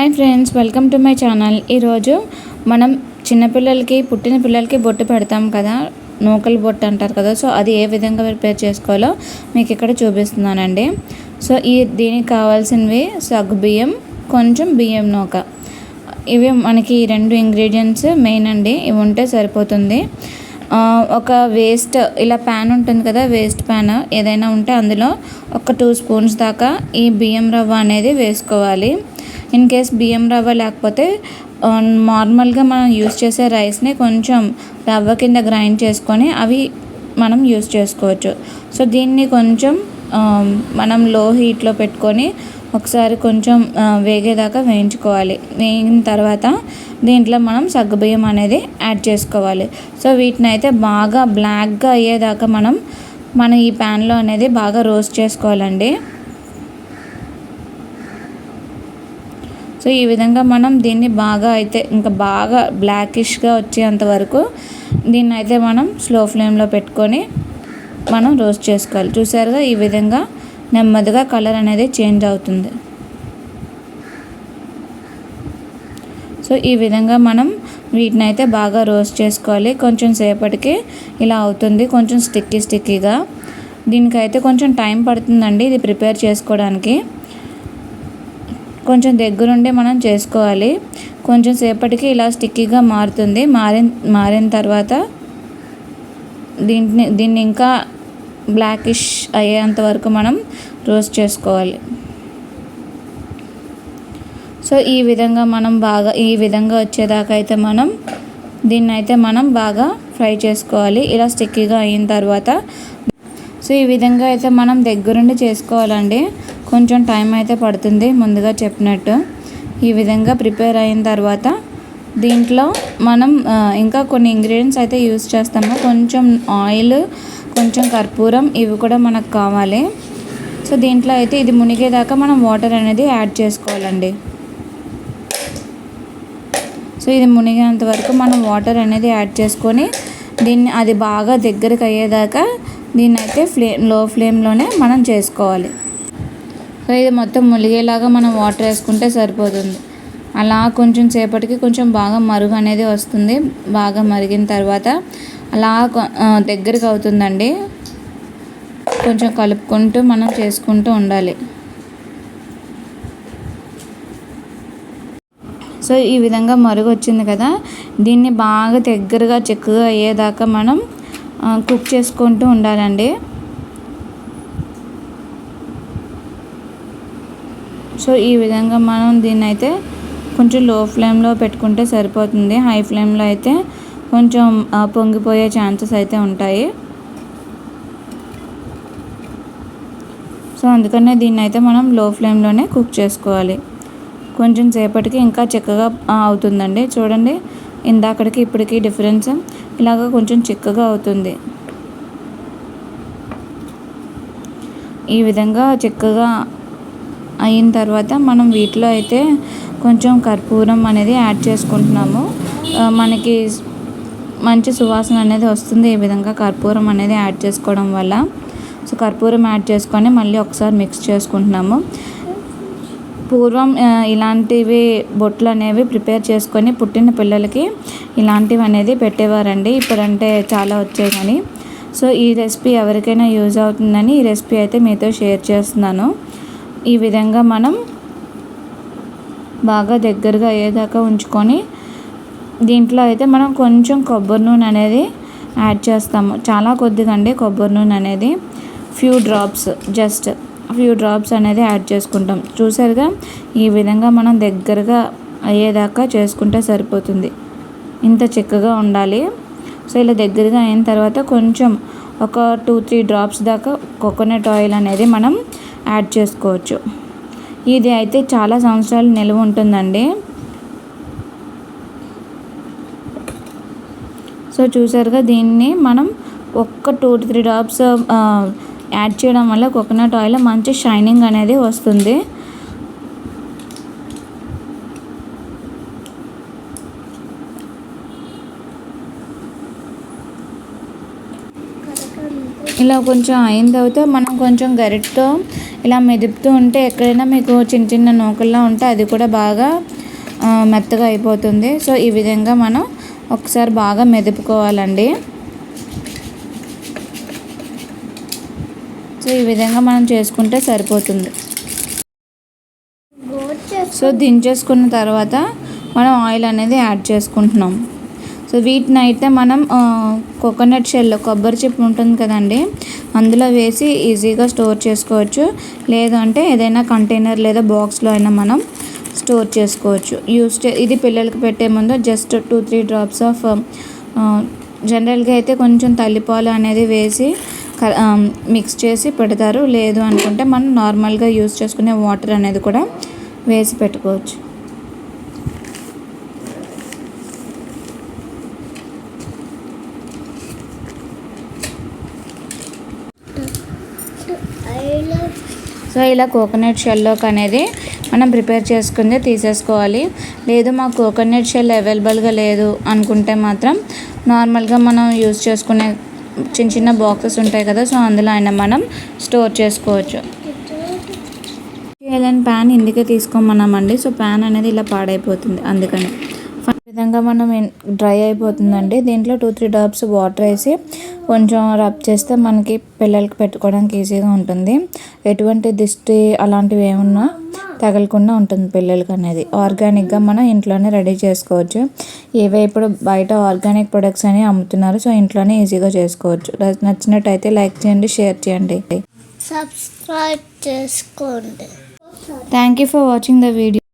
Hi friends, welcome to my channel. ఈరోజు మనం చిన్నపిల్లలకి పుట్టిన పిల్లలకి బొట్టు పెడతాం కదా, నూకల బొట్టు అంటారు కదా. సో అది ఏ విధంగా ప్రిపేర్ చేసుకోవాలో మీకు ఇక్కడ చూపిస్తున్నానండి. సో దీనికి కావాల్సినవి సగ్గుబియ్యం, కొంచెం బియ్యం నూక. ఇవి మనకి రెండు ఇంగ్రీడియంట్స్ మెయిన్ అండి. ఇవి ఉంటే సరిపోతుంది. ఒక వేస్ట్ ఇలా ప్యాన్ ఉంటుంది కదా, వేస్ట్ ప్యాన్ ఏదైనా ఉంటే అందులో ఒక 2 స్పూన్స్ దాకా ఈ బియ్యం రవ్వ అనేది వేసుకోవాలి. ఇన్ కేస్ బియ్యం రవ్వ లేకపోతే నార్మల్గా మనం యూస్ చేసే రైస్ని కొంచెం రవ్వ కింద గ్రైండ్ చేసుకొని అవి మనం యూస్ చేసుకోవచ్చు. సో దీన్ని కొంచెం మనం లో హీట్లో పెట్టుకొని ఒకసారి కొంచెం వేగేదాకా వేయించుకోవాలి. వేగిన తర్వాత దీంట్లో మనం సగ్గుబియ్యం అనేది యాడ్ చేసుకోవాలి. సో వీటిని అయితే బాగా బ్లాక్గా అయ్యేదాకా మనం ఈ ప్యాన్లో అనేది బాగా రోస్ట్ చేసుకోవాలండి. సో ఈ విధంగా మనం దీన్ని బాగా అయితే ఇంకా బాగా బ్లాకిష్గా వచ్చేంత వరకు దీన్ని అయితే మనం స్లో ఫ్లేమ్లో పెట్టుకొని మనం రోస్ట్ చేసుకోవాలి. చూసారుగా, ఈ విధంగా నెమ్మదిగా కలర్ అనేది చేంజ్ అవుతుంది. సో ఈ విధంగా మనం వీటిని అయితే బాగా రోస్ట్ చేసుకోవాలి. కొంచెం సేపటికి ఇలా అవుతుంది, కొంచెం స్టిక్కీగా. దీనికైతే కొంచెం టైం పడుతుందండి ఇది ప్రిపేర్ చేసుకోవడానికి. కొంచెం దగ్గరుండి మనం చేసుకోవాలి. కొంచెం సేపటికి ఇలా స్టిక్కీగా మారుతుంది. మారిన తర్వాత దీన్ని ఇంకా బ్లాకిష్ అయ్యేంత వరకు మనం రోస్ట్ చేసుకోవాలి. సో ఈ విధంగా ఈ విధంగా వచ్చేదాకా అయితే దీన్ని అయితే మనం బాగా ఫ్రై చేసుకోవాలి. ఇలా స్టిక్కీగా అయిన తర్వాత సో ఈ విధంగా అయితే మనం దగ్గరుండి చేసుకోవాలండి. కొంచెం టైం అయితే పడుతుంది ముందుగా చెప్పినట్టు. ఈ విధంగా ప్రిపేర్ అయిన తర్వాత దీంట్లో మనం ఇంకా కొన్ని ఇంగ్రీడియంట్స్ అయితే యూస్ చేస్తాము. కొంచెం ఆయిల్, కొంచెం కర్పూరం, ఇవి కూడా మనకు కావాలి. సో దీంట్లో అయితే ఇది మునిగేదాకా మనం వాటర్ అనేది యాడ్ చేసుకోవాలండి. సో ఇది మునిగేంత వరకు మనం వాటర్ అనేది యాడ్ చేసుకొని దీన్ని అది బాగా దగ్గరికి అయ్యేదాకా దీన్ని అయితే లో ఫ్లేమ్లోనే మనం చేసుకోవాలి. సో ఇది మొత్తం మునిగేలాగా మనం వాటర్ వేసుకుంటే సరిపోతుంది. అలా కొంచెం సేపటికి కొంచెం బాగా మరుగు అనేది వస్తుంది. బాగా మరిగిన తర్వాత అలా దగ్గరికి అవుతుందండి. కొంచెం కలుపుకుంటూ మనం చేసుకుంటూ ఉండాలి. సో ఈ విధంగా మరుగు వచ్చింది కదా, దీన్ని బాగా దగ్గరగా చిక్కగా అయ్యేదాకా మనం కుక్ చేసుకుంటూ ఉండాలండి. సో ఈ విధంగా మనం దీన్ని అయితే కొంచెం లో ఫ్లేమ్లో పెట్టుకుంటే సరిపోతుంది. హై ఫ్లేమ్లో అయితే కొంచెం పొంగిపోయే ఛాన్సెస్ అయితే ఉంటాయి. సో అందుకనే దీన్ని అయితే మనం లో ఫ్లేమ్లోనే కుక్ చేసుకోవాలి. కొంచెం సేపటికి ఇంకా చిక్కగా అవుతుందండి. చూడండి, ఇందాకడికి ఇప్పటికి డిఫరెన్స్ ఇలాగ కొంచెం చిక్కగా అవుతుంది. ఈ విధంగా చిక్కగా అయిన తర్వాత మనం వీటిలో అయితే కొంచెం కర్పూరం అనేది యాడ్ చేసుకుంటున్నాము. మనకి మంచి సువాసన అనేది వస్తుంది ఈ విధంగా కర్పూరం అనేది యాడ్ చేసుకోవడం వల్ల. సో కర్పూరం యాడ్ చేసుకొని మళ్ళీ ఒకసారి మిక్స్ చేసుకుంటున్నాము. పూర్వం ఇలాంటివి బొట్లు అనేవి ప్రిపేర్ చేసుకొని పుట్టిన పిల్లలకి ఇలాంటివి అనేది పెట్టేవారండి. ఇప్పుడంటే చాలా వచ్చాయి కానీ. సో ఈ రెసిపీ ఎవరికైనా యూజ్ అవుతుందని ఈ రెసిపీ అయితే మీతో షేర్ చేస్తున్నాను. ఈ విధంగా మనం బాగా దగ్గరగా అయ్యేదాకా ఉంచుకొని దీంట్లో అయితే మనం కొంచెం కొబ్బరి నూనె అనేది యాడ్ చేస్తాము. చాలా కొద్దిగా అండి కొబ్బరి నూనె అనేది, ఫ్యూ డ్రాప్స్ అనేది యాడ్ చేసుకుంటాం. చూసారుగా, ఈ విధంగా మనం దగ్గరగా అయ్యేదాకా చేసుకుంటే సరిపోతుంది. ఇంత చిక్కగా ఉండాలి. సో ఇలా దగ్గరగా అయిన తర్వాత కొంచెం ఒక 2-3 డ్రాప్స్ దాకా కోకోనట్ ఆయిల్ అనేది మనం యాడ్ చేసుకోవచ్చు. ఇది అయితే చాలా సంవత్సరాలు నిల్వ ఉంటుందండి. సో చూసారుగా, దీన్ని మనం ఒక్క 2-3 డ్రాప్స్ యాడ్ చేయడం వల్ల కోకోనట్ ఆయిల్ మంచి షైనింగ్ అనేది వస్తుంది. ఇలా కొంచెం అయిన తర్వాత మనం కొంచెం గరిటతో ఇలా మెదుపుతూ ఉంటే ఎక్కడైనా మీకు చిన్న చిన్న నూకల్లా ఉంటే అది కూడా బాగా మెత్తగా అయిపోతుంది. సో ఈ విధంగా మనం ఒకసారి బాగా మెదుపుకోవాలండి. సో ఈ విధంగా మనం చేసుకుంటే సరిపోతుంది. సో దించేసుకున్న తర్వాత మనం ఆయిల్ అనేది యాడ్ చేసుకుంటున్నాం. సో వీటిని అయితే మనం కోకోనట్ షెల్, కొబ్బరి చిప్ ఉంటుంది కదండి, అందులో వేసి ఈజీగా స్టోర్ చేసుకోవచ్చు. లేదు అంటే ఏదైనా కంటైనర్ లేదా బాక్స్లో అయినా మనం స్టోర్ చేసుకోవచ్చు. ఇది పిల్లలకి పెట్టే ముందు జస్ట్ 2-3 డ్రాప్స్ ఆఫ్ జనరల్గా అయితే కొంచెం తల్లిపాలు అనేది వేసి మిక్స్ చేసి పెడతారు. లేదు అనుకుంటే మనం నార్మల్గా యూస్ చేసుకునే వాటర్ అనేది కూడా వేసి పెట్టుకోవచ్చు. సో ఇలా కోకోనట్ షెల్లోకి అనేది మనం ప్రిపేర్ చేసుకుందే తీసేసుకోవాలి. లేదు మాకు కోకోనట్ షెల్ అవైలబుల్గా లేదు అనుకుంటే మాత్రం నార్మల్గా మనం యూస్ చేసుకునే చిన్న చిన్న బాక్సెస్ ఉంటాయి కదా, సో అందులో అయినా మనం స్టోర్ చేసుకోవచ్చు. ఇలాంటి ప్యాన్ ఇందుకే తీసుకోమన్నామండి. సో ప్యాన్ అనేది ఇలా పాడైపోతుంది, అందుకని ఈ విధంగా మనం డ్రై అయిపోతుందండి. దీంట్లో 2-3 డ్రాప్స్ వాటర్ వేసి కొంచెం రబ్ చేస్తే మనకి పిల్లలకి పెట్టుకోవడానికి ఈజీగా ఉంటుంది. ఎటువంటి దిష్టి అలాంటివి ఏమన్నా తగలకుండా ఉంటుంది పిల్లలకి అనేది. ఆర్గానిక్గా మనం ఇంట్లోనే రెడీ చేసుకోవచ్చు. ఏవే ఇప్పుడు బయట ఆర్గానిక్ ప్రొడక్ట్స్ అని అమ్ముతున్నారు, సో ఇంట్లోనే ఈజీగా చేసుకోవచ్చు. నచ్చినట్టయితే లైక్ చేయండి, షేర్ చేయండి, సబ్స్క్రైబ్ చేసుకోండి. Thank you for watching the video.